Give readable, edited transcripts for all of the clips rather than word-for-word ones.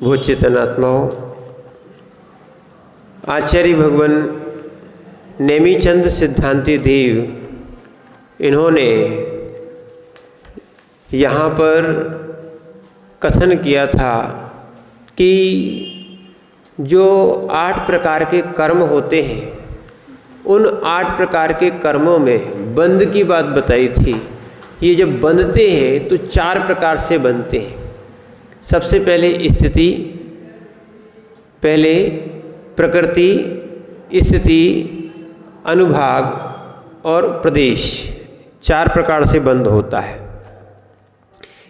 वो चेतनात्माओं, आचार्य भगवान नेमीचंद सिद्धांती देव इन्होंने यहाँ पर कथन किया था कि जो 8 प्रकार के कर्म होते हैं, उन 8 प्रकार के कर्मों में बंध की बात बताई थी। ये जब बंधते हैं तो 4 प्रकार से बनते हैं। सबसे पहले स्थिति, पहले प्रकृति, स्थिति, अनुभाग और प्रदेश, 4 प्रकार से बंध होता है।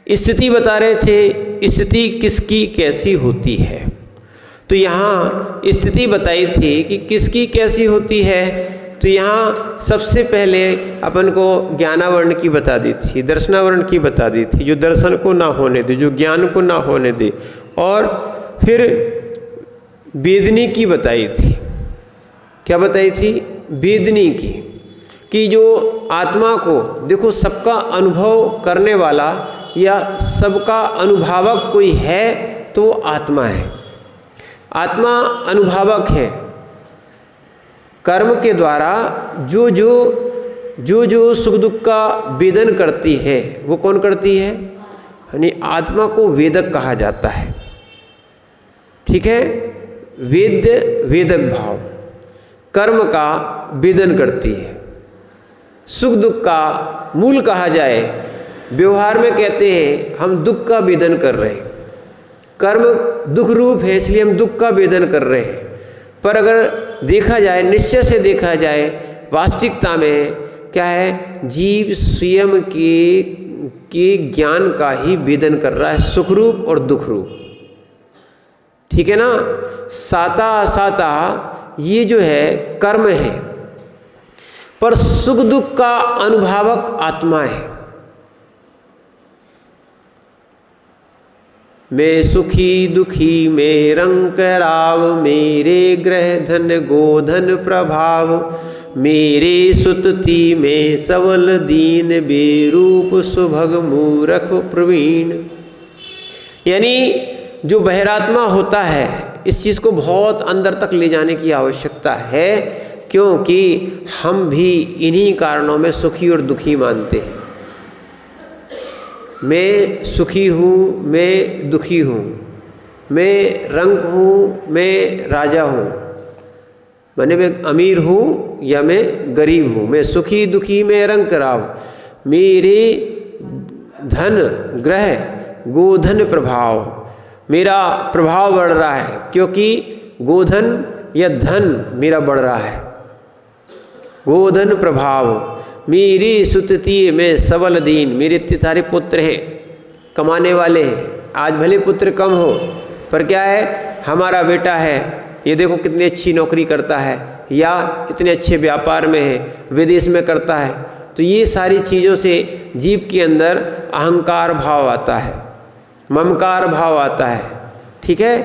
स्थिति बता रहे थे, स्थिति किसकी कैसी होती है। तो यहाँ स्थिति बताई थी कि किसकी कैसी होती है। तो यहाँ सबसे पहले अपन को ज्ञानावरण की बता दी थी, दर्शनावरण की बता दी थी, जो दर्शन को ना होने दे, जो ज्ञान को ना होने दे। और फिर वेदनी की बताई थी। क्या बताई थी? वेदनी की, कि जो आत्मा को देखो, सबका अनुभव करने वाला या सबका अनुभावक कोई है तो वो आत्मा है। आत्मा अनुभावक है। कर्म के द्वारा जो जो सुख दुख का वेदन करती है, वो कौन करती है? यानी आत्मा को वेदक कहा जाता है। ठीक है, वेदक भाव कर्म का वेदन करती है। सुख दुख का मूल कहा जाए, व्यवहार में कहते हैं हम दुख का वेदन कर रहे हैं। कर्म दुख रूप है, इसलिए हम दुख का वेदन कर रहे हैं। पर अगर देखा जाए, निश्चय से देखा जाए, वास्तविकता में क्या है? जीव स्वयं के ज्ञान का ही वेदन कर रहा है, सुख रूप और दुख रूप। ठीक है ना? साता असाता ये जो है कर्म है, पर सुख दुख का अनुभावक आत्मा है। मैं सुखी दुखी में रंग कराव, मेरे ग्रह धन गोधन प्रभाव, मेरे सुतति में सबल दीन, बेरूप सुभग मूरख प्रवीण। यानी जो बहिरात्मा होता है, इस चीज़ को बहुत अंदर तक ले जाने की आवश्यकता है, क्योंकि हम भी इन्हीं कारणों में सुखी और दुखी मानते हैं। मैं सुखी हूँ, मैं दुखी हूँ, मैं रंक हूँ, मैं राजा हूँ, माने मैं अमीर हूँ या मैं गरीब हूँ, मैं सुखी दुखी में रंक राव, मेरे धन ग्रह गोधन प्रभाव, मेरा प्रभाव बढ़ रहा है, क्योंकि गोधन या धन मेरा बढ़ रहा है। गोधन प्रभाव, मेरी सुतति में सबल दीन, मेरे इतने सारे पुत्र हैं, कमाने वाले हैं। आज भले पुत्र कम हो, पर क्या है? हमारा बेटा है, ये देखो कितनी अच्छी नौकरी करता है, या इतने अच्छे व्यापार में है, विदेश में करता है। तो ये सारी चीज़ों से जीव के अंदर अहंकार भाव आता है, ममकार भाव आता है। ठीक है?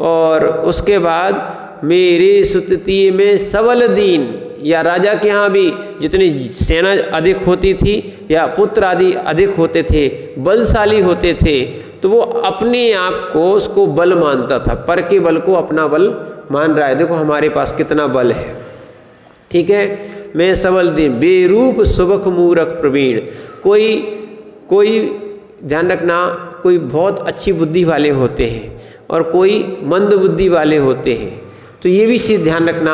और उसके बाद मेरी सुतति में सबल दीन, या राजा के यहाँ भी जितनी सेना अधिक होती थी या पुत्र आदि अधिक होते थे, बलशाली होते थे, तो वो अपने आप को उसको बल मानता था, पर के बल को अपना बल मान रहा है। देखो हमारे पास कितना बल है। ठीक है? मैं सबल दीन, बेरूप सुबख मूरख प्रवीण। कोई ध्यान रखना, कोई बहुत अच्छी बुद्धि वाले होते हैं और कोई मंद बुद्धि वाले होते हैं। तो ये भी चीज़ ध्यान रखना,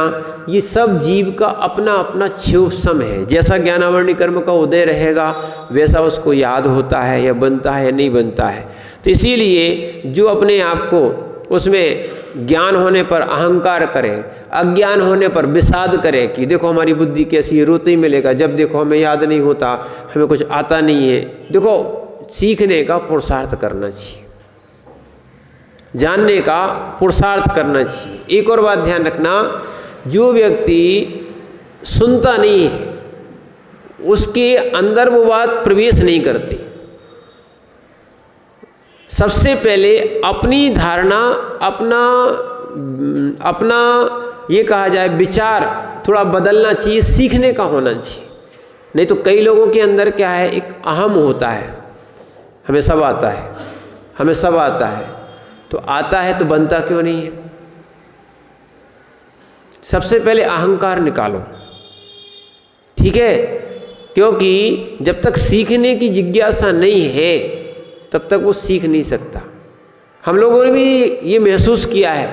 ये सब जीव का अपना अपना क्षोभसम है। जैसा ज्ञानावरणी कर्म का उदय रहेगा, वैसा उसको याद होता है या बनता है या नहीं बनता है। तो इसीलिए जो अपने आप को उसमें ज्ञान होने पर अहंकार करे, अज्ञान होने पर विषाद करे कि देखो हमारी बुद्धि कैसी है, रोते ही मिलेगा, जब देखो हमें याद नहीं होता, हमें कुछ आता नहीं है। देखो सीखने का पुरुषार्थ करना चाहिए, जानने का पुरुषार्थ करना चाहिए। एक और बात ध्यान रखना, जो व्यक्ति सुनता नहीं है, उसके अंदर वो बात प्रवेश नहीं करती। सबसे पहले अपनी धारणा, अपना ये कहा जाए विचार थोड़ा बदलना चाहिए, सीखने का होना चाहिए। नहीं तो कई लोगों के अंदर क्या है, एक अहम होता है, हमें सब आता है, हमें सब आता है। तो आता है तो बनता क्यों नहीं है? सबसे पहले अहंकार निकालो, ठीक है? क्योंकि जब तक सीखने की जिज्ञासा नहीं है तब तक वो सीख नहीं सकता। हम लोगों ने भी ये महसूस किया है,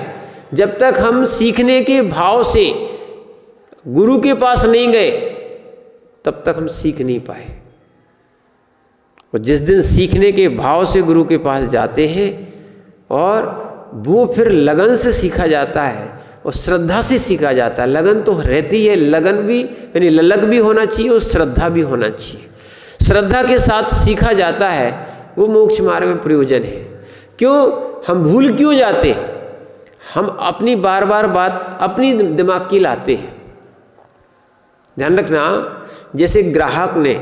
जब तक हम सीखने के भाव से गुरु के पास नहीं गए तब तक हम सीख नहीं पाए। और जिस दिन सीखने के भाव से गुरु के पास जाते हैं और वो फिर लगन से सीखा जाता है और श्रद्धा से सीखा जाता है। लगन तो रहती है, लगन भी यानी ललक भी होना चाहिए और श्रद्धा भी होना चाहिए। श्रद्धा के साथ सीखा जाता है, वो मोक्ष मार्ग में प्रयोजन है। क्यों हम भूल क्यों जाते हैं? हम अपनी बार बार बात अपनी दिमाग की लाते हैं। ध्यान रखना, जैसे ग्राहक ने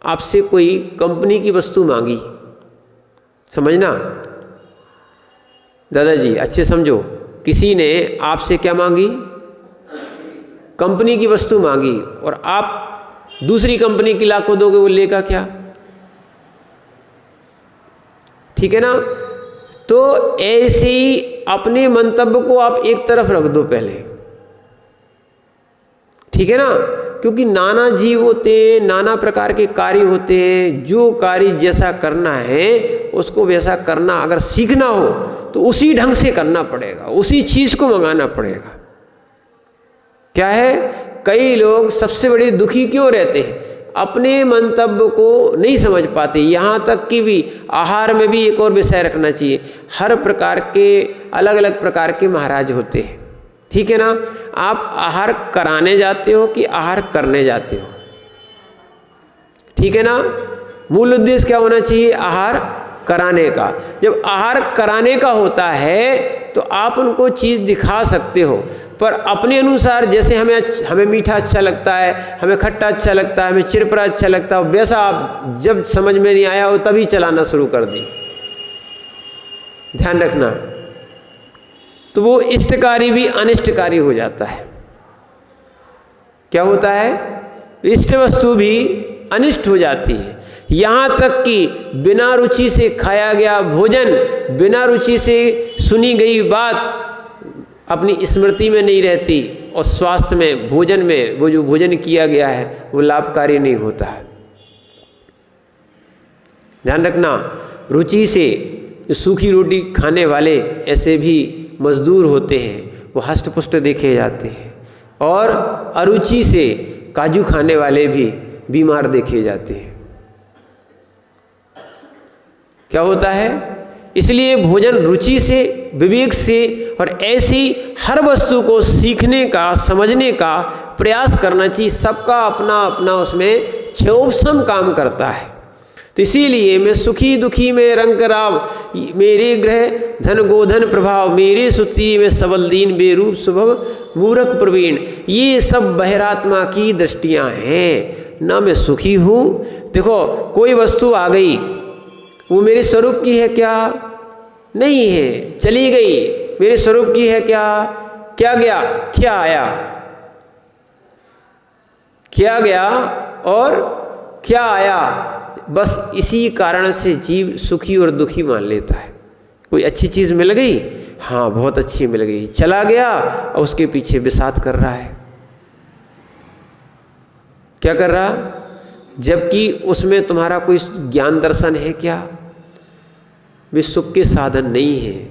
आपसे कोई कंपनी की वस्तु मांगी, समझना दादाजी अच्छे समझो, किसी ने आपसे क्या मांगी? कंपनी की वस्तु मांगी और आप दूसरी कंपनी की लाख को दोगे, वो लेगा क्या? ठीक है ना? तो ऐसे ही अपने मंतव्य को आप एक तरफ रख दो पहले, ठीक है ना? क्योंकि नाना जीव होते हैं, नाना प्रकार के कार्य होते हैं। जो कार्य जैसा करना है उसको वैसा करना, अगर सीखना हो तो उसी ढंग से करना पड़ेगा, उसी चीज को मंगाना पड़ेगा। क्या है, कई लोग सबसे बड़े दुखी क्यों रहते हैं? अपने मंतव्य को नहीं समझ पाते। यहाँ तक कि भी आहार में भी एक और विषय रखना चाहिए, हर प्रकार के अलग अलग प्रकार के महाराज होते हैं, ठीक है ना? आप आहार कराने जाते हो कि आहार करने जाते हो? ठीक है ना? मूल उद्देश्य क्या होना चाहिए? आहार कराने का। जब आहार कराने का होता है तो आप उनको चीज़ दिखा सकते हो, पर अपने अनुसार, जैसे हमें मीठा अच्छा लगता है, हमें खट्टा अच्छा लगता है, हमें चिरपरा अच्छा लगता है, वैसा आप जब समझ में नहीं आया हो तभी चलाना शुरू कर दी। ध्यान रखना, तो वो इष्टकारी भी अनिष्टकारी हो जाता है। क्या होता है? इष्ट वस्तु भी अनिष्ट हो जाती है। यहाँ तक कि बिना रुचि से खाया गया भोजन, बिना रुचि से सुनी गई बात अपनी स्मृति में नहीं रहती और स्वास्थ्य में, भोजन में, वो जो भोजन किया गया है वो लाभकारी नहीं होता है। ध्यान रखना, रुचि से सूखी रोटी खाने वाले ऐसे भी मजदूर होते हैं, वो हष्ट-पुष्ट देखे जाते हैं, और अरुचि से काजू खाने वाले भी बीमार देखे जाते हैं। क्या होता है? इसलिए भोजन रुचि से, विवेक से और ऐसी हर वस्तु को सीखने का, समझने का प्रयास करना चाहिए। सबका अपना अपना उसमें क्षोभसम काम करता है। तो इसीलिए मैं सुखी दुखी में रंग राव, मेरे ग्रह धन गोधन प्रभाव, मेरे सुति में सबल दीन, बेरूप सुभग मूर्ख प्रवीण। ये सब बहिरात्मा की दृष्टियां हैं, ना मैं सुखी हूँ। देखो, कोई वस्तु आ गई, वो मेरे स्वरूप की है क्या? नहीं है, चली गई। मेरे स्वरूप की है क्या? क्या गया, क्या आया? क्या गया और क्या आया? बस इसी कारण से जीव सुखी और दुखी मान लेता है। कोई अच्छी चीज़ मिल गई, हाँ बहुत अच्छी मिल गई, चला गया और उसके पीछे विषाद कर रहा है। क्या कर रहा? जबकि उसमें तुम्हारा कोई ज्ञान दर्शन है क्या? वे सुख के साधन नहीं है।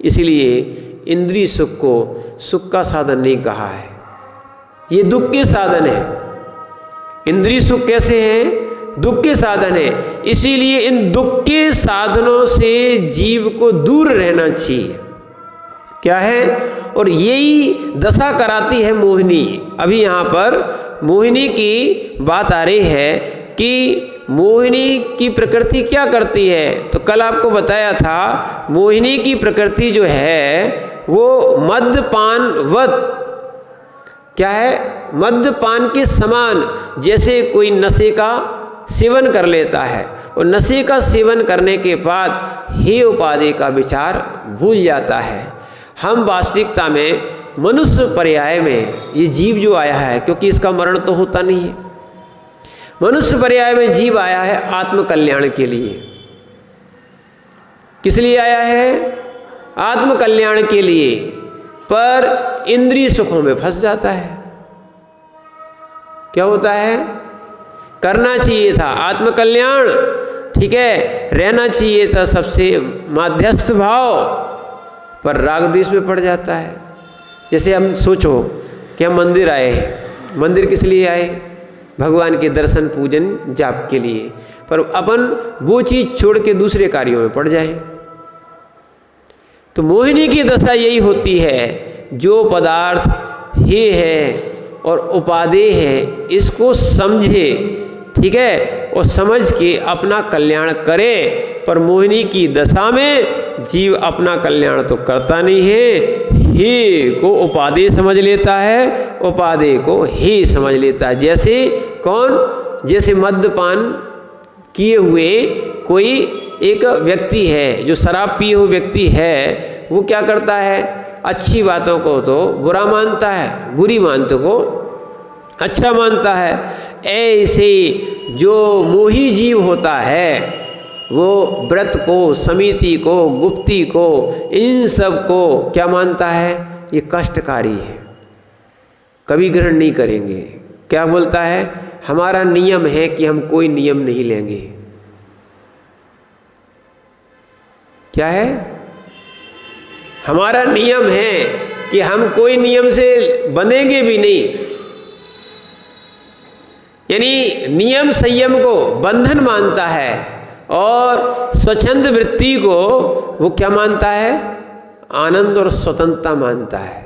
इसलिए इंद्रिय सुख को सुख का साधन नहीं कहा है, ये दुख के साधन है। इंद्रिय सुख कैसे हैं? दुख के साधन है। इसीलिए इन दुख के साधनों से जीव को दूर रहना चाहिए। क्या है? और यही दशा कराती है मोहिनी। अभी यहाँ पर मोहिनी की बात आ रही है कि मोहिनी की प्रकृति क्या करती है। तो कल आपको बताया था, मोहिनी की प्रकृति जो है वो मद्यपानवत, क्या है? मद्यपान के समान। जैसे कोई नशे का सेवन कर लेता है और नशे का सेवन करने के बाद हे उपाधि का विचार भूल जाता है। हम वास्तविकता में मनुष्य पर्याय में ये जीव जो आया है, क्योंकि इसका मरण तो होता नहीं है, मनुष्य पर्याय में जीव आया है आत्म कल्याण के लिए। किस लिए आया है? आत्म कल्याण के लिए, पर इंद्रिय सुखों में फंस जाता है। क्या होता है? करना चाहिए था आत्म कल्याण, ठीक है, रहना चाहिए था सबसे माध्यस्थ भाव, पर राग द्वेष में पड़ जाता है। जैसे हम सोचो कि हम मंदिर आए हैं, मंदिर किस लिए आए? भगवान के दर्शन पूजन जाप के लिए, पर अपन वो चीज़ छोड़ के दूसरे कार्यों में पड़ जाए। तो मोहिनी की दशा यही होती है, जो पदार्थ हे है और उपादेय है इसको समझे, ठीक है, और समझ के अपना कल्याण करे। पर मोहिनी की दशा में जीव अपना कल्याण तो करता नहीं है, हे को उपादेय समझ लेता है, उपादेय को हे समझ लेता है। जैसे कौन? जैसे मद्यपान किए हुए कोई एक व्यक्ति है, जो शराब पिए हुए व्यक्ति है, वो क्या करता है? अच्छी बातों को तो बुरा मानता है, बुरी बातों को अच्छा मानता है। ऐसे जो मोही जीव होता है वो व्रत को, समिति को, गुप्ती को, इन सब को क्या मानता है? ये कष्टकारी है, कभी ग्रहण नहीं करेंगे। क्या बोलता है? हमारा नियम है कि हम कोई नियम नहीं लेंगे। क्या है? हमारा नियम है कि हम कोई नियम से बंधेंगे भी नहीं। यानी नियम संयम को बंधन मानता है, और स्वच्छंद वृत्ति को वो क्या मानता है? आनंद और स्वतंत्रता मानता है।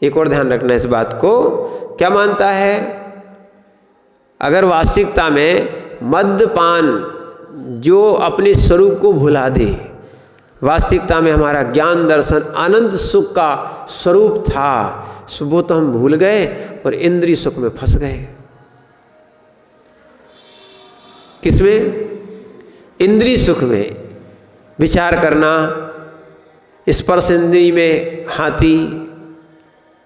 एक और ध्यान रखना इस बात को, क्या मानता है? अगर वास्तविकता में मद्यपान जो अपने स्वरूप को भुला दे, वास्तविकता में हमारा ज्ञान दर्शन अनंत सुख का स्वरूप था, वो तो हम भूल गए और इंद्रिय सुख में फंस गए। किसमें? इंद्रिय सुख में। विचार करना, स्पर्श इंद्रिय में हाथी,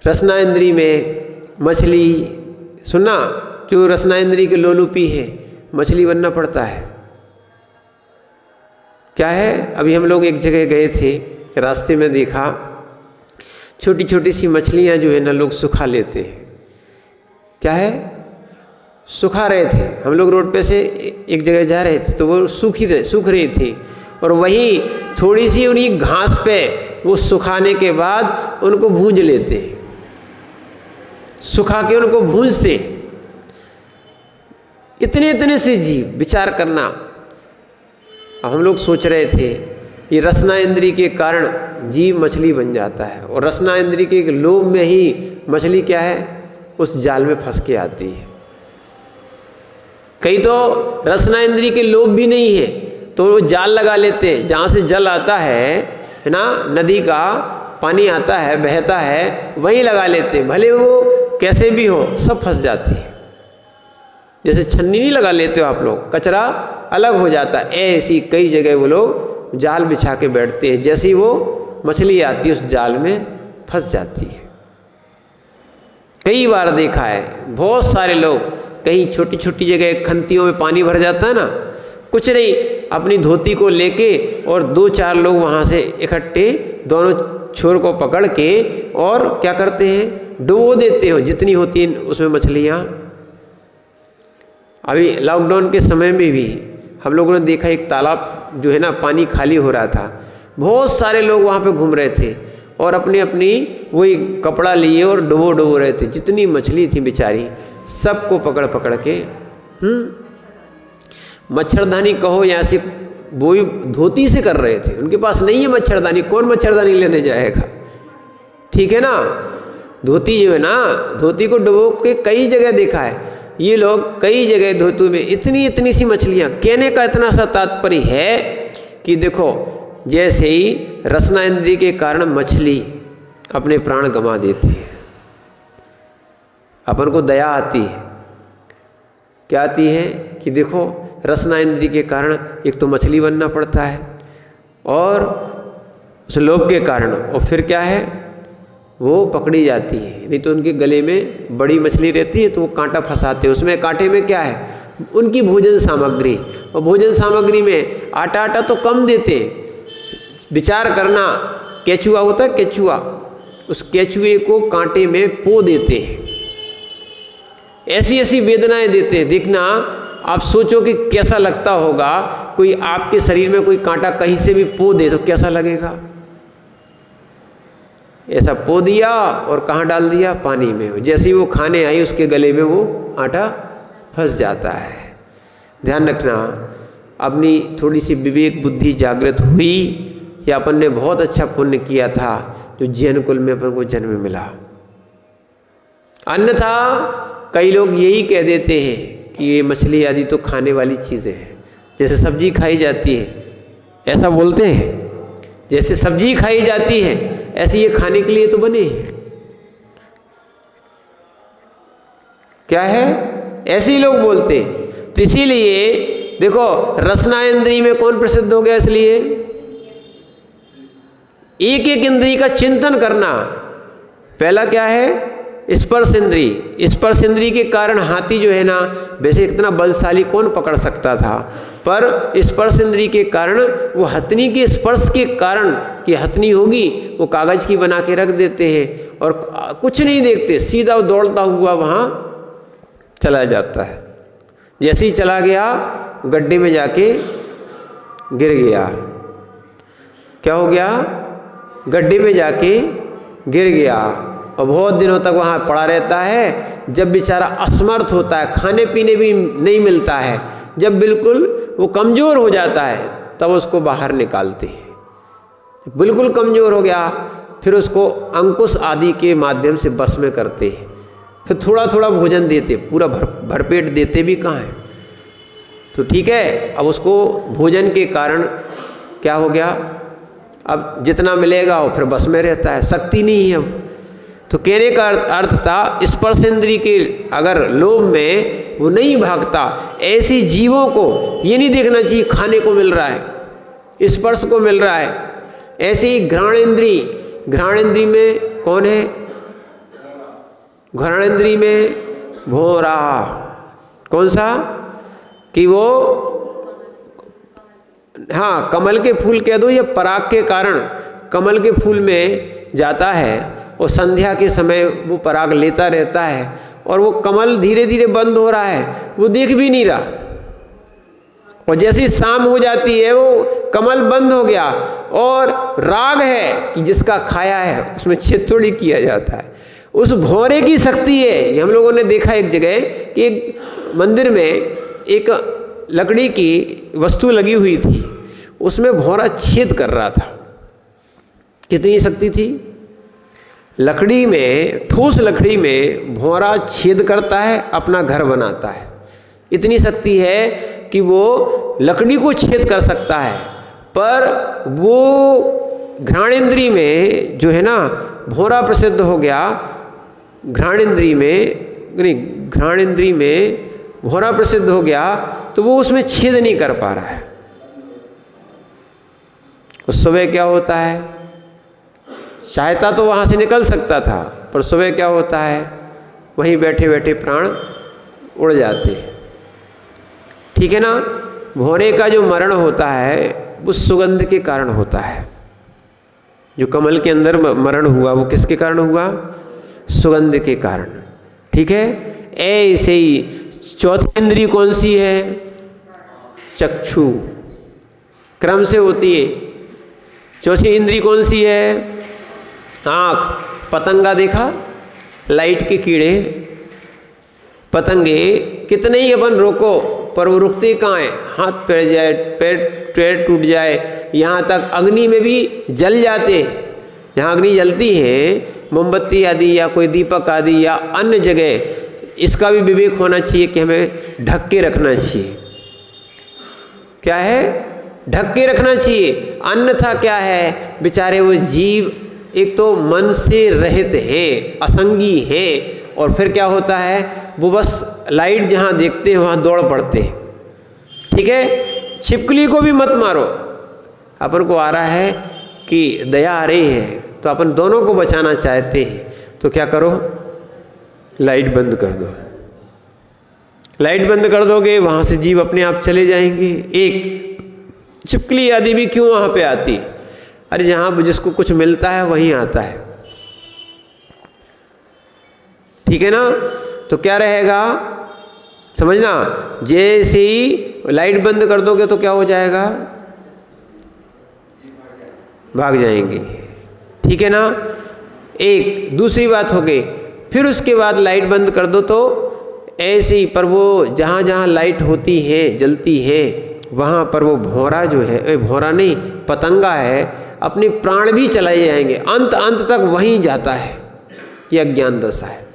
रसना इंद्रिय में मछली। सुनना, जो रसना इंद्रिय के लोलुपी है, मछली बनना पड़ता है। क्या है? अभी हम लोग एक जगह गए थे, रास्ते में देखा छोटी छोटी सी मछलियाँ जो है ना लोग सुखा लेते हैं। क्या है? सुखा रहे थे। हम लोग रोड पे से एक जगह जा रहे थे तो वो सूख रही थी, और वही थोड़ी सी उन्हीं घास पे वो सुखाने के बाद उनको भूंज लेते हैं, सुखा के उनको भूंजते। इतने इतने से जीव, विचार करना। अब हम लोग सोच रहे थे ये रसना इंद्रिय के कारण जीव मछली बन जाता है, और रसना इंद्रिय के लोभ में ही मछली क्या है? उस जाल में फंस के आती है। कई तो रसना इंद्रिय के लोभ भी नहीं है तो वो जाल लगा लेते हैं, जहाँ से जल आता है ना, नदी का पानी आता है, बहता है, वहीं लगा लेते हैं, भले वो कैसे भी हो, सब फंस जाती है। जैसे छन्नी नहीं लगा लेते हो आप लोग, कचरा अलग हो जाता है, ऐसी कई जगह वो लोग जाल बिछा के बैठते हैं, जैसे ही वो मछली आती है उस जाल में फंस जाती है। कई बार देखा है, बहुत सारे लोग कहीं छोटी छोटी जगह खंतियों में पानी भर जाता है ना, कुछ नहीं, अपनी धोती को लेके और 2-4 लोग वहाँ से इकट्ठे दोनों छोर को पकड़ के और क्या करते हैं? डुबो देते हो, जितनी होती हैं उसमें मछलियाँ। अभी लॉकडाउन के समय में भी हम लोगों ने देखा एक तालाब जो है ना पानी खाली हो रहा था, बहुत सारे लोग वहाँ पे घूम रहे थे और अपनी अपनी वही कपड़ा लिए और डुबो रहे थे। जितनी मछली थी बेचारी, सबको पकड़ पकड़ के मच्छरदानी कहो या ऐसी वो भी धोती से कर रहे थे। उनके पास नहीं है मच्छरदानी, कौन मच्छरदानी लेने जाएगा? ठीक है ना, धोती जो है ना, धोती को डुबो के कई जगह देखा है ये लोग, कई जगह धोती में इतनी इतनी सी मछलियाँ। कहने का इतना सा तात्पर्य है कि देखो, जैसे ही रसना इंद्रिय के कारण मछली अपने प्राण गंवा देती है, अपन को दया आती है। क्या आती है कि देखो रसना इंद्रिय के कारण एक तो मछली बनना पड़ता है और उस लोभ के कारण, और फिर क्या है वो पकड़ी जाती है। नहीं तो उनके गले में बड़ी मछली रहती है तो वो कांटा फंसाते हैं, उसमें कांटे में क्या है? उनकी भोजन सामग्री। और भोजन सामग्री में आटा तो कम देते हैं, विचार करना। केचुआ होता है, केचुआ, उस केचुए को कांटे में पो देते हैं, ऐसी ऐसी वेदनाएं देते हैं। देखना, आप सोचो कि कैसा लगता होगा, कोई आपके शरीर में कोई कांटा कहीं से भी पो दे तो कैसा लगेगा। ऐसा पो दिया और कहाँ डाल दिया, पानी में। जैसे ही वो खाने आई उसके गले में वो आटा फंस जाता है। ध्यान रखना, अपनी थोड़ी सी विवेक बुद्धि जागृत हुई या अपन ने बहुत अच्छा पुण्य किया था जो जैन कुल में अपन को जन्म मिला। अन्यथा कई लोग यही कह देते हैं कि ये मछली आदि तो खाने वाली चीज़ें हैं, जैसे सब्जी खाई जाती है, ऐसा बोलते हैं। जैसे सब्जी खाई जाती है ऐसे ये खाने के लिए तो बने हैं। क्या है, ऐसे ही लोग बोलते हैं। तो इसीलिए देखो, रसना इंद्री में कौन प्रसिद्ध हो गया, इसलिए एक एक इंद्री का चिंतन करना। पहला क्या है, स्पर्श इंद्री। स्पर्श इंद्री के कारण हाथी जो है ना, वैसे इतना बलशाली कौन पकड़ सकता था, पर स्पर्श इंद्री के कारण वो हथनी के स्पर्श के कारण कि हथनी होगी, वो कागज की बना के रख देते हैं और कुछ नहीं देखते, सीधा दौड़ता हुआ वहाँ चला जाता है। जैसे ही चला गया, गड्ढे में जाके गिर गया। क्या हो गया, गड्ढे में जाके गिर गया और बहुत दिनों तक वहाँ पड़ा रहता है। जब बेचारा असमर्थ होता है, खाने पीने भी नहीं मिलता है, जब बिल्कुल वो कमज़ोर हो जाता है, तब उसको बाहर निकालते हैं। बिल्कुल कमज़ोर हो गया, फिर उसको अंकुश आदि के माध्यम से बस में करते हैं। फिर थोड़ा थोड़ा भोजन देते, पूरा भरपेट देते भी कहाँ है। तो ठीक है, अब उसको भोजन के कारण क्या हो गया, अब जितना मिलेगा वो फिर बस में रहता है, शक्ति नहीं है अब। तो कहने का अर्थ था, स्पर्श इंद्री के अगर लोभ में वो नहीं भागता, ऐसे जीवों को ये नहीं देखना चाहिए खाने को मिल रहा है, स्पर्श को मिल रहा है। ऐसे ही घ्राण इंद्री, घ्राण इंद्री में कौन है, घ्राण इंद्री में भौरा। कौन सा, कि वो, हाँ, कमल के फूल कह दो या पराग के कारण कमल के फूल में जाता है और संध्या के समय वो पराग लेता रहता है और वो कमल धीरे धीरे बंद हो रहा है, वो देख भी नहीं रहा। और जैसी शाम हो जाती है वो कमल बंद हो गया, और राग है कि जिसका खाया है उसमें छेद थोड़ी किया जाता है। उस भौरे की शक्ति है। हम लोगों ने देखा एक जगह कि एक मंदिर में एक लकड़ी की वस्तु लगी हुई थी, उसमें भौरा छेद कर रहा था। कितनी शक्ति थी, लकड़ी में, ठोस लकड़ी में भौरा छेद करता है, अपना घर बनाता है। इतनी शक्ति है कि वो लकड़ी को छेद कर सकता है। पर वो घ्राणेंद्री में जो है ना, भौरा प्रसिद्ध हो गया। घ्राणेंद्री में नहीं, घ्राणेंद्री में भौरा प्रसिद्ध हो गया, तो वो उसमें छेद नहीं कर पा रहा है। उस सुबह क्या होता है, चाहता तो वहाँ से निकल सकता था, पर सुबह क्या होता है, वहीं बैठे बैठे प्राण उड़ जाते हैं। ठीक है ना। भौरे का जो मरण होता है वो सुगंध के कारण होता है। जो कमल के अंदर मरण हुआ वो किसके कारण हुआ, सुगंध के कारण। ठीक है। ऐसे ही चौथी इंद्री कौन सी है, चक्षु, क्रम से होती है। चौथी इंद्री कौन सी है, आँख। पतंगा देखा, लाइट के कीड़े, पतंगे कितने ही अपन रोको पर वो रुकते कहाँ हैं, हाथ पैर जाए, पैर टूट जाए, यहाँ तक अग्नि में भी जल जाते हैं। जहाँ अग्नि जलती है, मोमबत्ती आदि या कोई दीपक आदि या अन्य जगह, इसका भी विवेक होना चाहिए कि हमें ढक के रखना चाहिए। क्या है, ढक के रखना चाहिए। अन्यथा क्या है, बेचारे वो जीव एक तो मन से रहित हैं, असंगी हैं, और फिर क्या होता है, वो बस लाइट जहाँ देखते हैं वहाँ दौड़ पड़ते हैं। ठीक है। छिपकली को भी मत मारो। अपन को आ रहा है कि दया आ रही है तो अपन दोनों को बचाना चाहते हैं, तो क्या करो, लाइट बंद कर दो। लाइट बंद कर दोगे, वहाँ से जीव अपने आप चले जाएंगे। एक छिपकली आदि भी क्यों वहाँ पे आती है, अरे जहाँ जिसको कुछ मिलता है वहीं आता है, ठीक है ना। तो क्या रहेगा समझना, जैसे ही लाइट बंद कर दोगे तो क्या हो जाएगा, भाग जाएंगे, ठीक है ना। एक दूसरी बात हो गई, फिर उसके बाद लाइट बंद कर दो तो ऐसे ही, पर वो जहाँ जहाँ लाइट होती है जलती है वहाँ पर वो भौरा जो है, भौरा नहीं पतंगा है, अपने प्राण भी चलाए जाएंगे, अंत अंत तक वहीं जाता है। ये अज्ञान दशा है,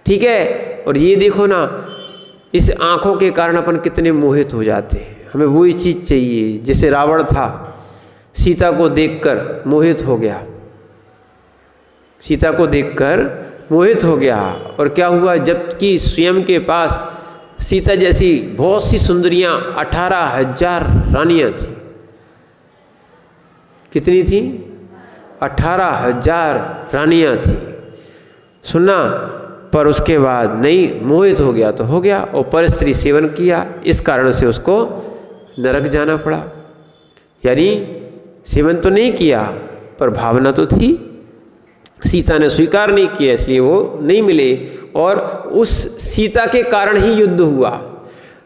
ठीक है। और ये देखो ना, इस आँखों के कारण अपन कितने मोहित हो जाते हैं, हमें वही चीज़ चाहिए। जैसे रावण था, सीता को देखकर मोहित हो गया, सीता को देखकर मोहित हो गया, और क्या हुआ, जबकि स्वयं के पास सीता जैसी बहुत सी सुंदरियां 18,000 रानियां थी। कितनी थी, 18,000 रानियां थी, सुनना। पर उसके बाद नहीं, मोहित हो गया तो हो गया, और पर स्त्री सेवन किया, इस कारण से उसको नरक जाना पड़ा। यानी सेवन तो नहीं किया पर भावना तो थी, सीता ने स्वीकार नहीं किया इसलिए वो नहीं मिले, और उस सीता के कारण ही युद्ध हुआ।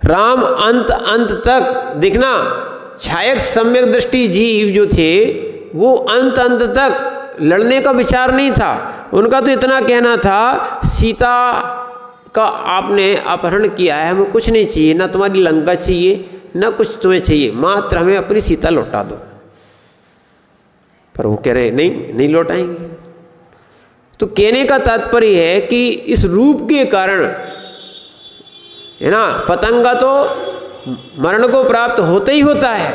राम अंत अंत तक देखना, छायक सम्यक दृष्टि जीव जो थे वो अंत अंत तक लड़ने का विचार नहीं था उनका। तो इतना कहना था, सीता का आपने अपहरण किया है, हमें कुछ नहीं चाहिए, ना तुम्हारी लंका चाहिए ना कुछ तुम्हें चाहिए, मात्र हमें अपनी सीता लौटा दो। पर वो कह रहे नहीं लौटाएंगे। तो कहने का तात्पर्य है कि इस रूप के कारण, है ना, पतंगा तो मरण को प्राप्त होता ही होता है,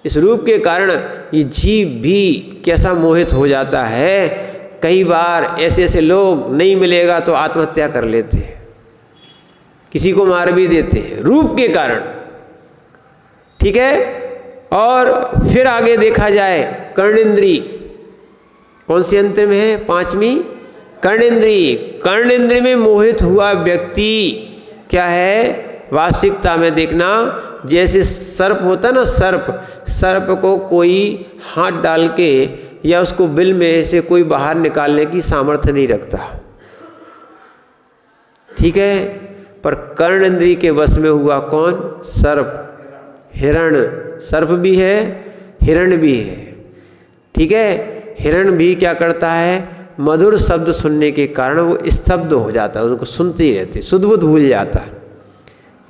इस रूप के कारण ये जीव भी कैसा मोहित हो जाता है। कई बार ऐसे ऐसे लोग नहीं मिलेगा तो आत्महत्या कर लेते हैं, किसी को मार भी देते हैं रूप के कारण, ठीक है। और फिर आगे देखा जाए, कर्णेंद्री कौन सी अंतर में है, 5वीं कर्णेंद्री। कर्णेंद्री में मोहित हुआ व्यक्ति क्या है, वास्तविकता में देखना, जैसे सर्प होता है ना, सर्प को कोई हाथ डाल के या उसको बिल में से कोई बाहर निकालने की सामर्थ्य नहीं रखता, ठीक है। पर कर्णेंद्री के वश में हुआ कौन, सर्प, हिरण। सर्प भी है, हिरण भी है, ठीक है। हिरण भी क्या करता है, मधुर शब्द सुनने के कारण वो स्तब्ध हो जाता है, उनको सुनते ही रहते, सुध बुध भूल जाता है,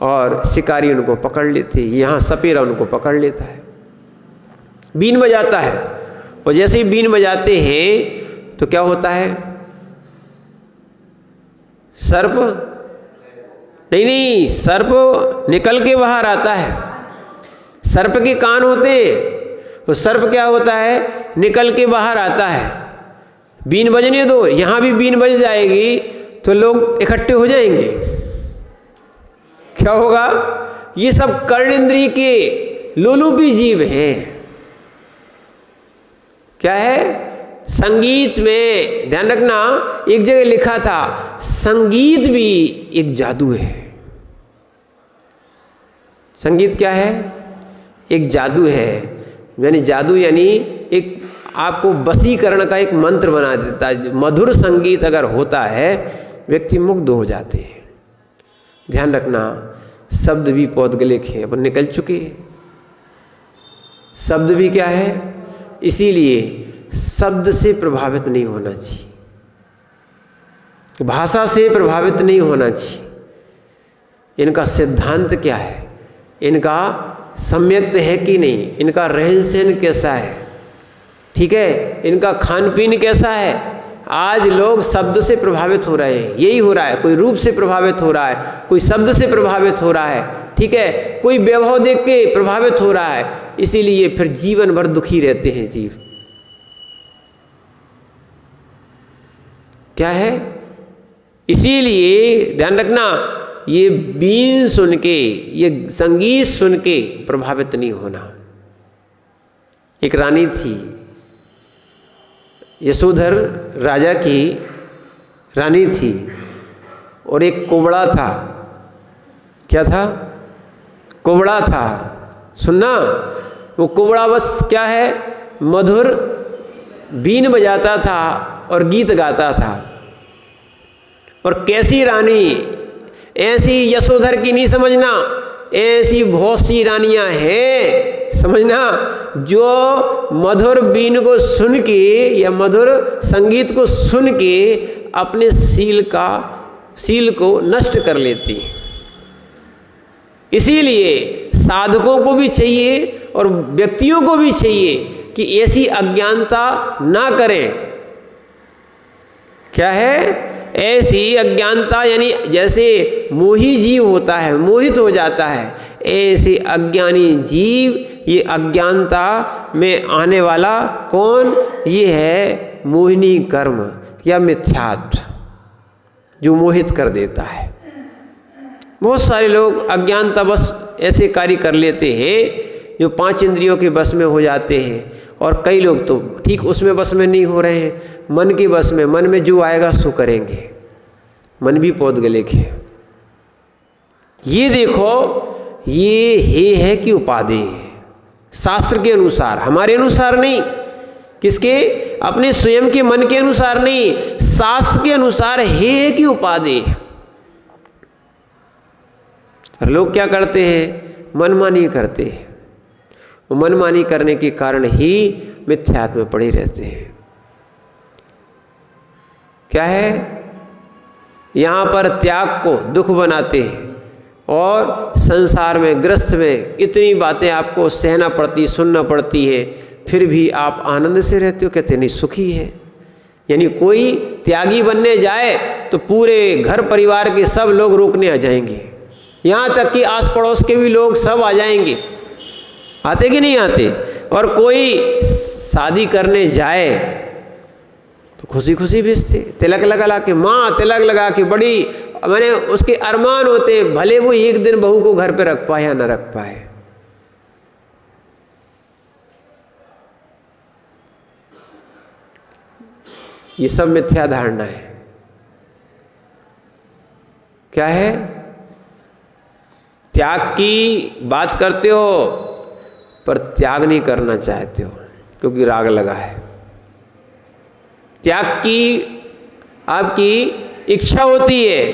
और शिकारी उनको पकड़ लेते, यहाँ सपेरा उनको पकड़ लेता है। बीन बजाता है, और जैसे ही बीन बजाते हैं तो क्या होता है, सर्प नहीं, सर्प निकल के बाहर आता है। सर्प के कान होते हैं, तो सर्प क्या होता है, निकल के बाहर आता है। बीन बजने दो, यहाँ भी बीन बज जाएगी तो लोग इकट्ठे हो जाएंगे, क्या होगा। ये सब कर्णेंद्रिय के लोलुपी जीव हैं। क्या है, संगीत में ध्यान रखना, एक जगह लिखा था, संगीत भी एक जादू है। संगीत क्या है, एक जादू है। यानी जादू यानी एक आपको वशीकरण का एक मंत्र बना देता है। मधुर संगीत अगर होता है व्यक्ति मुग्ध हो जाते हैं। ध्यान रखना, शब्द भी पौद्गलिक है, अपन निकल चुके हैं। शब्द भी क्या है, इसीलिए शब्द से प्रभावित नहीं होना चाहिए, भाषा से प्रभावित नहीं होना चाहिए। इनका सिद्धांत क्या है, इनका सम्यक है कि नहीं, इनका रहन सहन कैसा है, ठीक है, इनका खान पीन कैसा है। आज लोग शब्द से प्रभावित हो रहे हैं, यही हो रहा है। कोई रूप से प्रभावित हो रहा है, कोई शब्द से प्रभावित हो रहा है, ठीक है, कोई वैभव देख के प्रभावित हो रहा है। इसीलिए फिर जीवन भर दुखी रहते हैं जीव। क्या है, इसीलिए ध्यान रखना, ये बीन सुन के, ये संगीत सुन के प्रभावित नहीं होना। एक रानी थी, यशोधर राजा की रानी थी, और एक कुबड़ा था। क्या था, कुबड़ा था। सुनना, वो कुबड़ा बस क्या है, मधुर बीन बजाता था और गीत गाता था। और कैसी रानी, ऐसी यशोधर की नहीं समझना, ऐसी बहुत सी रानियां हैं समझना, जो मधुर बीन को सुन के या मधुर संगीत को सुन के अपने सील को नष्ट कर लेती हैं। इसीलिए साधकों को भी चाहिए और व्यक्तियों को भी चाहिए कि ऐसी अज्ञानता ना करें। क्या है? ऐसी अज्ञानता, यानी जैसे मोही जीव होता है, मोहित हो जाता है, ऐसे अज्ञानी जीव ये अज्ञानता में आने वाला कौन? ये है मोहिनी कर्म या मिथ्यात्व, जो मोहित कर देता है। बहुत सारे लोग अज्ञानता बस ऐसे कार्य कर लेते हैं जो 5 इंद्रियों के बस में हो जाते हैं, और कई लोग तो ठीक उसमें बस में नहीं हो रहे हैं, मन के बस में, मन में जो आएगा सो करेंगे, मन भी पौधगलिक है। ये देखो, ये हे है कि उपाधि है, शास्त्र के अनुसार, हमारे अनुसार नहीं। किसके? अपने स्वयं के मन के अनुसार नहीं, शास्त्र के अनुसार हे है कि उपाधि है। और लोग क्या करते हैं? मनमानी करते हैं। वो मनमानी करने के कारण ही मिथ्यात्व में पड़े रहते हैं। क्या है? यहाँ पर त्याग को दुख बनाते हैं, और संसार में, ग्रस्त में इतनी बातें आपको सहना पड़ती, सुनना पड़ती है, फिर भी आप आनंद से रहते हो, कहते नहीं सुखी है। यानी कोई त्यागी बनने जाए तो पूरे घर परिवार के सब लोग रोकने आ जाएंगे, यहाँ तक कि आस पड़ोस के भी लोग सब आ जाएंगे। आते कि नहीं आते? और कोई शादी करने जाए तो खुशी खुशी भेजते, तिलक लगा के, माँ तिलक लगा के, बड़ी मैंने उसके अरमान होते, भले वो एक दिन बहू को घर पे रख पाए या ना रख पाए। ये सब मिथ्या धारणा है। क्या है? त्याग की बात करते हो पर त्याग नहीं करना चाहते हो क्योंकि राग लगा है। त्याग की आपकी इच्छा होती है,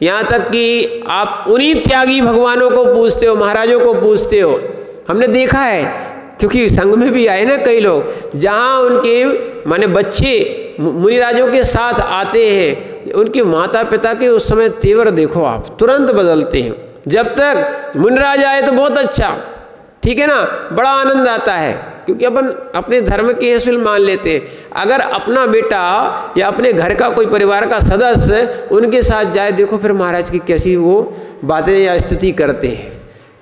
यहाँ तक कि आप उन्हीं त्यागी भगवानों को पूछते हो, महाराजों को पूछते हो। हमने देखा है, क्योंकि संघ में भी आए ना कई लोग, जहाँ उनके माने बच्चे मुनिराजों के साथ आते हैं, उनके माता पिता के उस समय तेवर देखो आप, तुरंत बदलते हैं। जब तक मुनिराज आए तो बहुत अच्छा, ठीक है ना, बड़ा आनंद आता है, क्योंकि अपन अपने धर्म के हासिल मान लेते हैं। अगर अपना बेटा या अपने घर का कोई परिवार का सदस्य उनके साथ जाए, देखो फिर महाराज की कैसी वो बातें या स्तुति करते हैं,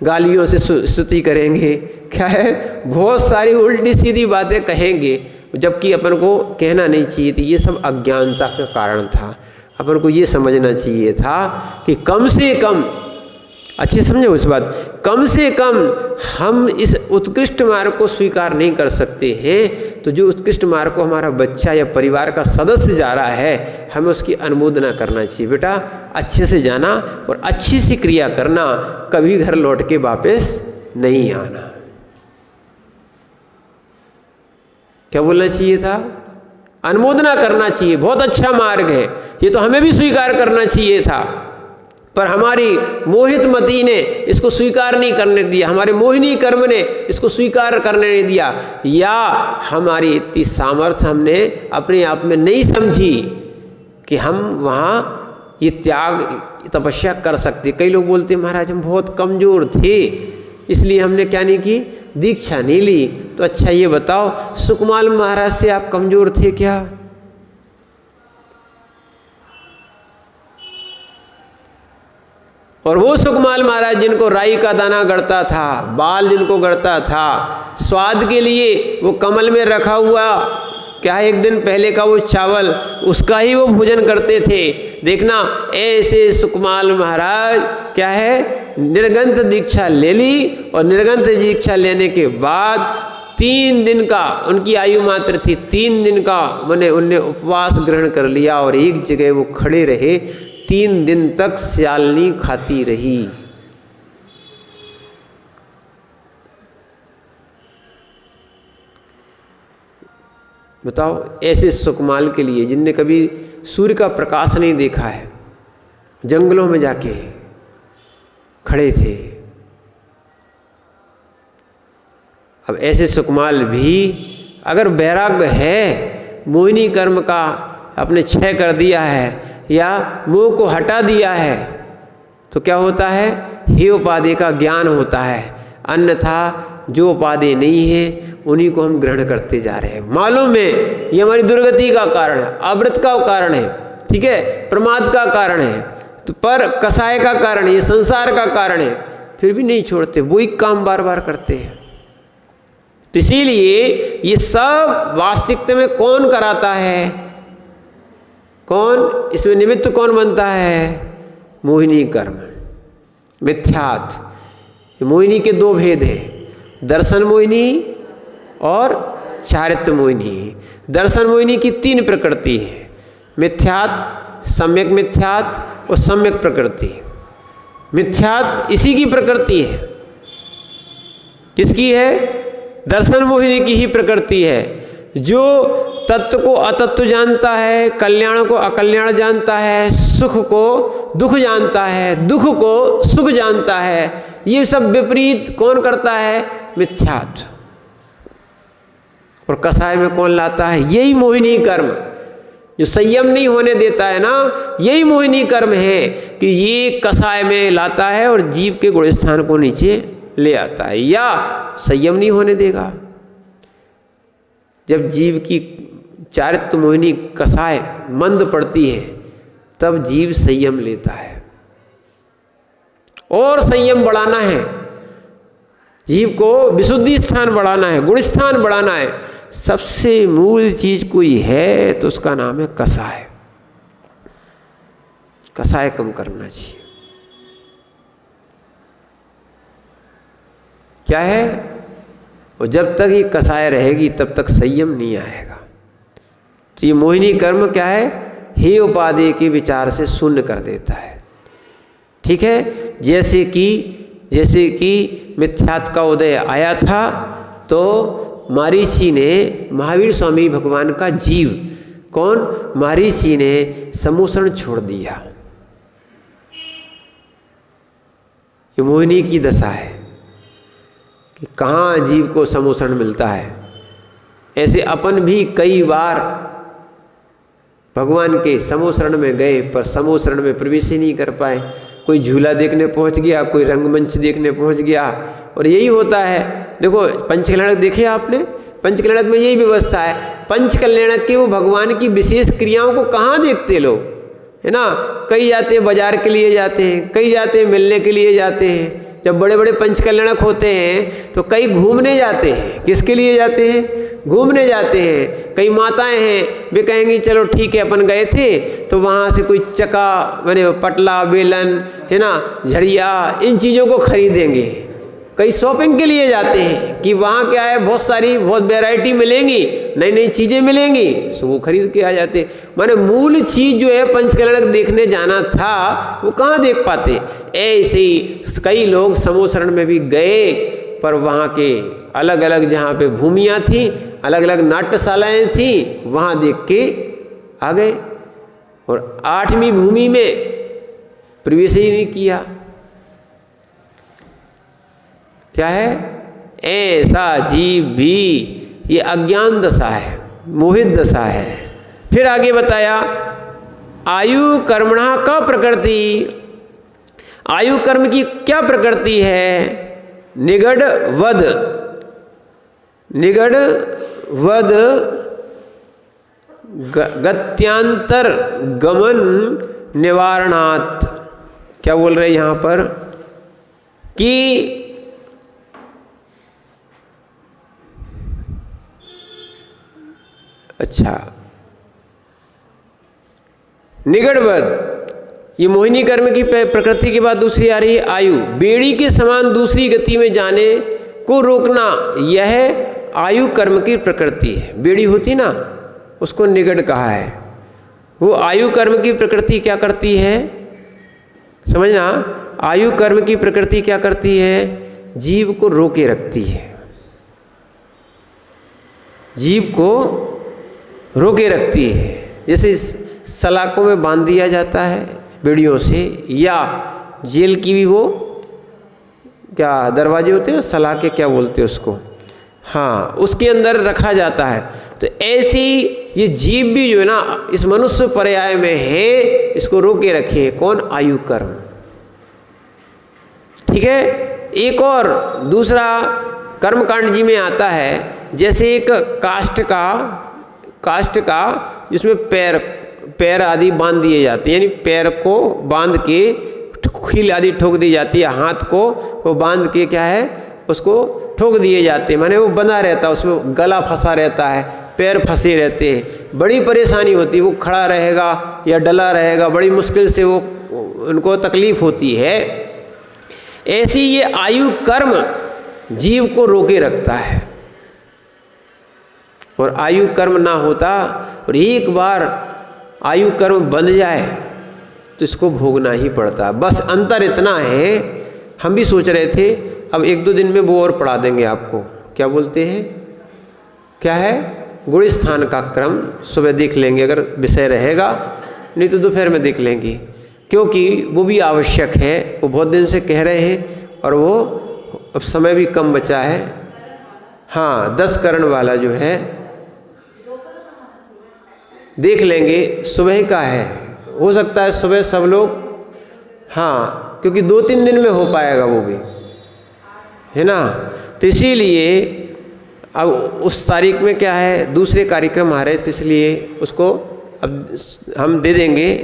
गालियों से स्तुति करेंगे, क्या है, बहुत सारी उल्टी सीधी बातें कहेंगे, जबकि अपन को कहना नहीं चाहिए थी। ये सब अज्ञानता का कारण था। अपन को ये समझना चाहिए था कि कम से कम, अच्छे समझो इस बात, कम से कम हम इस उत्कृष्ट मार्ग को स्वीकार नहीं कर सकते हैं, तो जो उत्कृष्ट मार्ग को हमारा बच्चा या परिवार का सदस्य जा रहा है, हमें उसकी अनुमोदना करना चाहिए। बेटा अच्छे से जाना और अच्छी सी क्रिया करना, कभी घर लौट के वापस नहीं आना। क्या बोलना चाहिए था? अनुमोदना करना चाहिए, बहुत अच्छा मार्ग है, ये तो हमें भी स्वीकार करना चाहिए था, पर हमारी मोहित मति ने इसको स्वीकार नहीं करने दिया, हमारे मोहिनी कर्म ने इसको स्वीकार करने नहीं दिया, या हमारी इतनी सामर्थ्य हमने अपने आप में नहीं समझी कि हम वहाँ ये त्याग तपस्या कर सकते। कई लोग बोलते हैं महाराज हम बहुत कमज़ोर थे इसलिए हमने क्या नहीं की, दीक्षा नहीं ली। तो अच्छा ये बताओ, सुकमाल महाराज से आप कमज़ोर थे क्या? और वो सुकमाल महाराज जिनको राई का दाना गड़ता था, बाल जिनको गड़ता था, स्वाद के लिए वो कमल में रखा हुआ क्या है, एक दिन पहले का वो चावल, उसका ही वो भोजन करते थे। देखना ऐसे सुकमाल महाराज क्या है, निर्गंथ दीक्षा ले ली, और निर्गंथ दीक्षा लेने के बाद 3 दिन का उनकी आयु मात्र थी, 3 दिन का मैंने उनने उपवास ग्रहण कर लिया, और एक जगह वो खड़े रहे, 3 दिन तक स्यालनी खाती रही। बताओ, ऐसे सुकमाल के लिए जिनने कभी सूर्य का प्रकाश नहीं देखा है, जंगलों में जाके खड़े थे। अब ऐसे सुकमाल भी अगर वैराग्य है, मोहिनी कर्म का अपने क्षय कर दिया है या मोह को हटा दिया है, तो क्या होता है? हे उपाधि का ज्ञान होता है। अन्यथा जो उपाधि नहीं है उन्हीं को हम ग्रहण करते जा रहे हैं। मालूम है ये हमारी दुर्गति का कारण है, अवृत का कारण है, ठीक है, प्रमाद का कारण है, तो पर कसाय का कारण है, ये संसार का कारण है, फिर भी नहीं छोड़ते, वही काम बार बार करते हैं। तो इसीलिए ये सब वास्तविकता में कौन कराता है? कौन इसमें निमित्त कौन बनता है? मोहिनी कर्म, मिथ्यात्व। मोहिनी के दो भेद हैं, दर्शन मोहिनी और चारित्र मोहिनी। दर्शन मोहिनी की 3 प्रकृति है, मिथ्यात्, सम्यक मिथ्यात् और सम्यक प्रकृति। मिथ्यात् इसी की प्रकृति है। किसकी है? दर्शन मोहिनी की ही प्रकृति है। जो तत्व को अतत्व जानता है, कल्याण को अकल्याण जानता है, सुख को दुख जानता है, दुख को सुख जानता है, ये सब विपरीत कौन करता है? मिथ्यात्व। और कसाय में कौन लाता है? यही मोहिनी कर्म, जो संयम नहीं होने देता है ना, यही मोहिनी कर्म है कि ये कसाय में लाता है और जीव के गुण स्थान को नीचे ले आता है, या संयम नहीं होने देगा। जब जीव की चारित्र मोहिनी कसाय मंद पड़ती है तब जीव संयम लेता है, और संयम बढ़ाना है, जीव को विशुद्धि स्थान बढ़ाना है, गुण स्थान बढ़ाना है। सबसे मूल चीज कोई है तो उसका नाम है कसाय। कसाय कम करना चाहिए। क्या है? और जब तक ये कसाय रहेगी तब तक संयम नहीं आएगा। तो ये मोहिनी कर्म क्या है? हे उपाधि के विचार से शून्य कर देता है। ठीक है, जैसे कि मिथ्यात्व का उदय आया था तो मारीची ने, महावीर स्वामी भगवान का जीव कौन? मारीची ने समूसरण छोड़ दिया। ये मोहिनी की दशा है कि कहाँ जीव को समूसरण मिलता है। ऐसे अपन भी कई बार भगवान के समूसरण में गए पर समूसरण में प्रवेश ही नहीं कर पाए। कोई झूला देखने पहुंच गया, कोई रंगमंच देखने पहुंच गया, और यही होता है। देखो पंचकल्याणक देखे आपने, पंचकल्याणक में यही व्यवस्था है। पंचकल्याणक के वो भगवान की विशेष क्रियाओं को कहाँ देखते लोग, है ना। कई जाते हैं बाजार के लिए जाते हैं, कई जाते हैं मिलने के लिए जाते हैं। जब बड़े बड़े पंचकल्याणक होते हैं तो कई घूमने जाते हैं। किसके लिए जाते हैं? घूमने जाते हैं। कई माताएं हैं, वे कहेंगी चलो ठीक है अपन गए थे तो वहाँ से कोई चका मैंने पटला, बेलन, है ना, झड़िया, इन चीज़ों को खरीदेंगे। कई शॉपिंग के लिए जाते हैं कि वहाँ क्या है, बहुत वैरायटी मिलेंगी, नई नई चीज़ें मिलेंगी, सो वो खरीद के आ जाते। माने मूल चीज़ जो है पंचकल्याणक देखने जाना था वो कहाँ देख पाते। ऐसे ही कई लोग समूसरण में भी गए पर वहाँ के अलग अलग जहाँ पे भूमियाँ थी, अलग अलग नाट्यशालाएँ थी, वहाँ देख के आ गए और 8वीं भूमि में प्रवेश ही नहीं किया। क्या है? ऐसा जीव भी ये अज्ञान दशा है, मोहित दशा है। फिर आगे बताया आयु कर्मणा का प्रकृति। आयु कर्म की क्या प्रकृति है? निगड़ वद गत्यांतर गमन निवारणात्। क्या बोल रहे हैं यहाँ पर कि अच्छा, निगड़वद, ये मोहिनी कर्म की प्रकृति के बाद दूसरी आ रही है आयु। बेड़ी के समान दूसरी गति में जाने को रोकना, यह आयु कर्म की प्रकृति है। बेड़ी होती ना, उसको निगड़ कहा है। वो आयु कर्म की प्रकृति क्या करती है समझना। आयु कर्म की प्रकृति क्या करती है? जीव को रोके रखती है, जीव को रोके रखती है। जैसे सलाखों में बांध दिया जाता है बेड़ियों से, या जेल की भी वो क्या दरवाजे होते हैं ना, सलाखे क्या बोलते हैं उसको, हाँ, उसके अंदर रखा जाता है। तो ऐसी ये जीव भी जो है ना इस मनुष्य पर्याय में है, इसको रोके रखे। कौन? आयु कर्म। ठीक है। एक और दूसरा कर्मकांड जी में आता है, जैसे एक काष्ठ का जिसमें पैर आदि बांध दिए जाते हैं, यानी पैर को बांध के खील आदि ठोक दी जाती है, हाथ को वो बांध के क्या है उसको ठोक दिए जाते हैं, माने वो बंधा रहता है, उसमें गला फंसा रहता है, पैर फंसे रहते हैं, बड़ी परेशानी होती है। वो खड़ा रहेगा या डला रहेगा, बड़ी मुश्किल से वो उनको तकलीफ होती है। ऐसी ये आयु कर्म जीव को रोके रखता है। और आयु कर्म ना होता और एक बार आयु कर्म बंध जाए तो इसको भोगना ही पड़ता। बस अंतर इतना है, हम भी सोच रहे थे अब 1-2 दिन में वो और पढ़ा देंगे आपको। क्या बोलते हैं, क्या है, गुण स्थान का क्रम सुबह देख लेंगे अगर विषय रहेगा, नहीं तो दोपहर में देख लेंगे, क्योंकि वो भी आवश्यक है। वो बहुत दिन से कह रहे हैं और वो अब समय भी कम बचा है। हाँ, 10 करण वाला जो है देख लेंगे, सुबह का है, हो सकता है सुबह सब लोग, हाँ, क्योंकि 2-3 दिन में हो पाएगा वो भी, है ना। तो इसीलिए अब उस तारीख में क्या है दूसरे कार्यक्रम आ रहे, तो इसलिए उसको अब हम दे देंगे।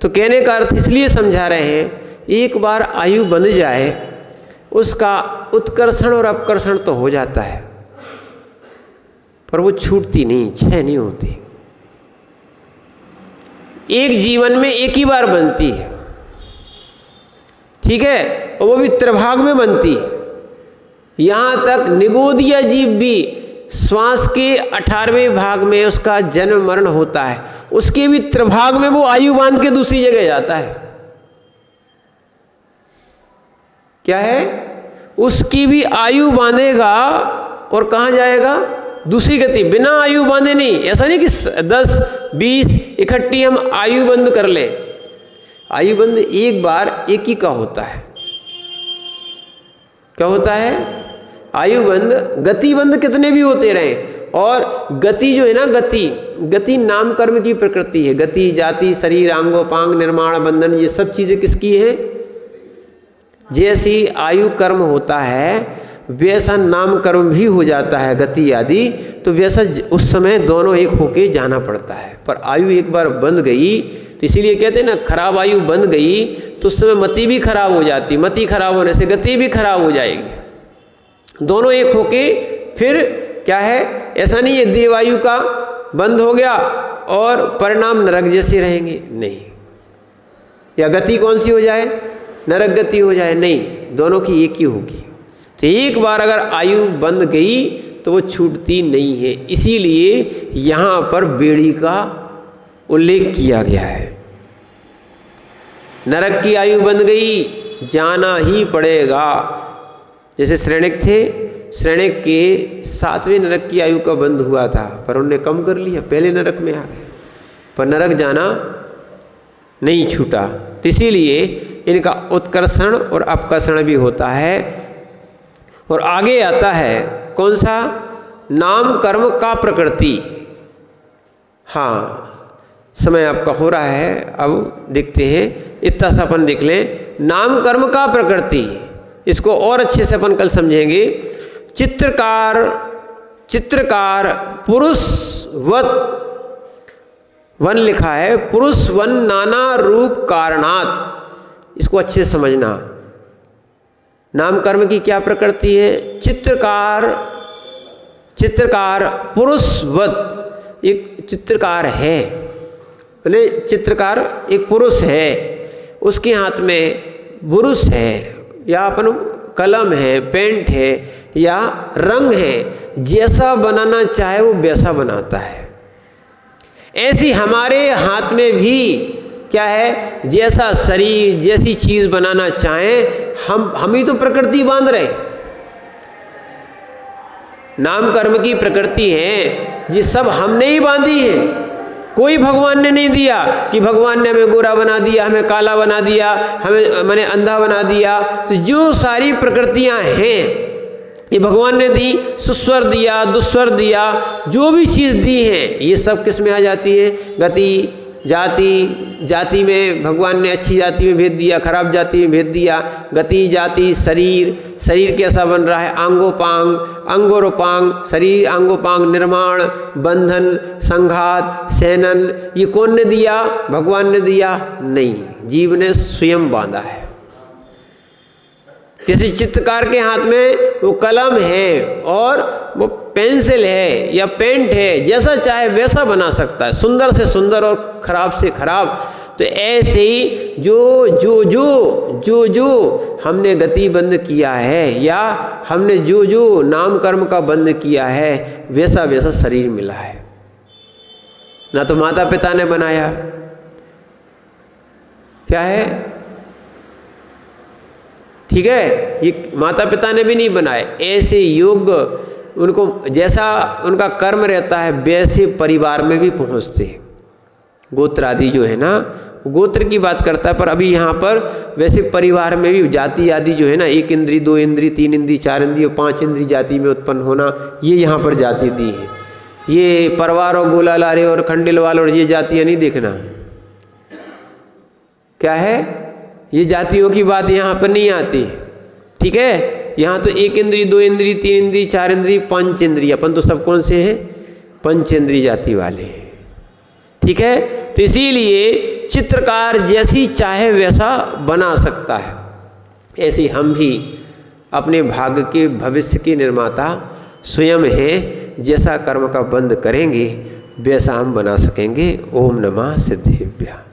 तो कहने का अर्थ इसलिए समझा रहे हैं, एक बार आयु बंध जाए उसका उत्कर्षण और अपकर्षण तो हो जाता है, पर वो छूटती नहीं, क्षय नहीं होती। एक जीवन में एक ही बार बनती है, ठीक है, और वो भी त्रिभाग में बनती है। यहाँ तक निगोदिया जीव भी श्वास के 18वें भाग में उसका जन्म मरण होता है, उसके भी त्रिभाग में वो आयु बांध के दूसरी जगह जाता है। क्या है, उसकी भी आयु बांधेगा और कहाँ जाएगा, दूसरी गति, बिना आयु बांधे नहीं। ऐसा नहीं कि 10-20 इकट्ठी हम आयु बंद कर ले। आयु बंद एक बार एक ही का होता है। क्या होता है, आयु बंद। गति बंद कितने भी होते रहे, और गति जो है ना, गति नाम कर्म की प्रकृति है। गति, जाति, शरीर, अंगोपांग, निर्माण, बंधन, ये सब चीजें किसकी है। जैसी आयु कर्म होता है वैसा नाम कर्म भी हो जाता है, गति आदि। तो वैसा उस समय दोनों एक होके जाना पड़ता है। पर आयु एक बार बंध गई तो इसीलिए कहते हैं ना, खराब आयु बंध गई तो उस समय मति भी खराब हो जाती, मति खराब होने से गति भी खराब हो जाएगी। दोनों एक होके फिर क्या है, ऐसा नहीं है देवायु का बंद हो गया और परिणाम नरक जैसे रहेंगे, नहीं। या गति कौन सी हो जाए, नरक गति हो जाए, नहीं, दोनों की एक ही होगी। तो एक बार अगर आयु बंध गई तो वो छूटती नहीं है। इसीलिए यहाँ पर बेड़ी का उल्लेख किया गया है। नरक की आयु बंध गई, जाना ही पड़ेगा। जैसे श्रेणिक थे, श्रेणिक के 7वें नरक की आयु का बंद हुआ था, पर उन्होंने कम कर लिया, पहले नरक में आ गए, पर नरक जाना नहीं छूटा। तो इसीलिए इनका उत्कर्षण और अपकर्षण भी होता है। और आगे आता है कौन सा, नाम कर्म का प्रकृति। हाँ, समय आपका हो रहा है, अब देखते हैं, इतना सा अपन देख लें। नाम कर्म का प्रकृति, इसको और अच्छे से अपन कल समझेंगे। चित्रकार पुरुषवत वन लिखा है, पुरुष वन नाना रूप कारणात, इसको अच्छे से समझना। नाम कर्म की क्या प्रकृति है, चित्रकार पुरुषवत, एक चित्रकार है, यानी चित्रकार एक पुरुष है, उसके हाथ में बुरुश है या अपन कलम है, पेंट है या रंग है, जैसा बनाना चाहे वो वैसा बनाता है। ऐसी हमारे हाथ में भी क्या है, जैसा शरीर, जैसी चीज बनाना चाहें, हम ही तो प्रकृति बांध रहे। नाम कर्म की प्रकृति है, ये सब हमने ही बांधी है। कोई भगवान ने नहीं दिया कि भगवान ने हमें गोरा बना दिया, हमें काला बना दिया, हमें मैंने अंधा बना दिया। तो जो सारी प्रकृतियां हैं ये भगवान ने दी, सुस्वर दिया, दुस्वर दिया, जो भी चीज़ दी है ये सब किस में आ जाती है? गति, जाति, जाति में भगवान ने अच्छी जाति में भेद दिया, खराब जाति में भेद दिया। गति, जाति, शरीर, शरीर कैसा बन रहा है? आंगोपांग, अंगोरोपांग, शरीर आंगोपांग, निर्माण, बंधन, संघात, सैनन, ये कौन ने दिया? भगवान ने दिया? नहीं, जीव ने स्वयं बांधा है। किसी चित्रकार के हाथ में वो कलम है और वो पेंसिल है या पेंट है, जैसा चाहे वैसा बना सकता है, सुंदर से सुंदर और खराब से खराब। तो ऐसे ही जो हमने गति बंद किया है या हमने जो नाम कर्म का बंद किया है, वैसा वैसा शरीर मिला है। ना तो माता पिता ने बनाया, क्या है, ठीक है, ये माता पिता ने भी नहीं बनाए। ऐसे योग उनको जैसा उनका कर्म रहता है वैसे परिवार में भी पहुंचते। गोत्र आदि जो है ना, गोत्र की बात करता है, पर अभी यहाँ पर वैसे परिवार में भी जाति आदि जो है ना, 1 इंद्री, 2 इंद्री, 3 इंद्री, 4 इंद्री और 5 इंद्री जाति में उत्पन्न होना, ये यहाँ पर जाति दी है। ये परवार और गोला लारे और खंडिलवाल और ये जातियाँ नहीं देखना, क्या है, ये जातियों की बात यहाँ पर नहीं आती, ठीक है। यहाँ तो 1 इंद्री, 2 इंद्री, 3 इंद्री, 4 इंद्री, 5 इंद्री, अपन तो सब कौन से हैं? पंचेंद्री जाति वाले, ठीक है। तो इसीलिए चित्रकार जैसी चाहे वैसा बना सकता है। ऐसे हम भी अपने भाग्य के भविष्य के निर्माता स्वयं हैं। जैसा कर्म का बंध करेंगे वैसा हम बना सकेंगे। ओम नमः सिद्धेभ्यः।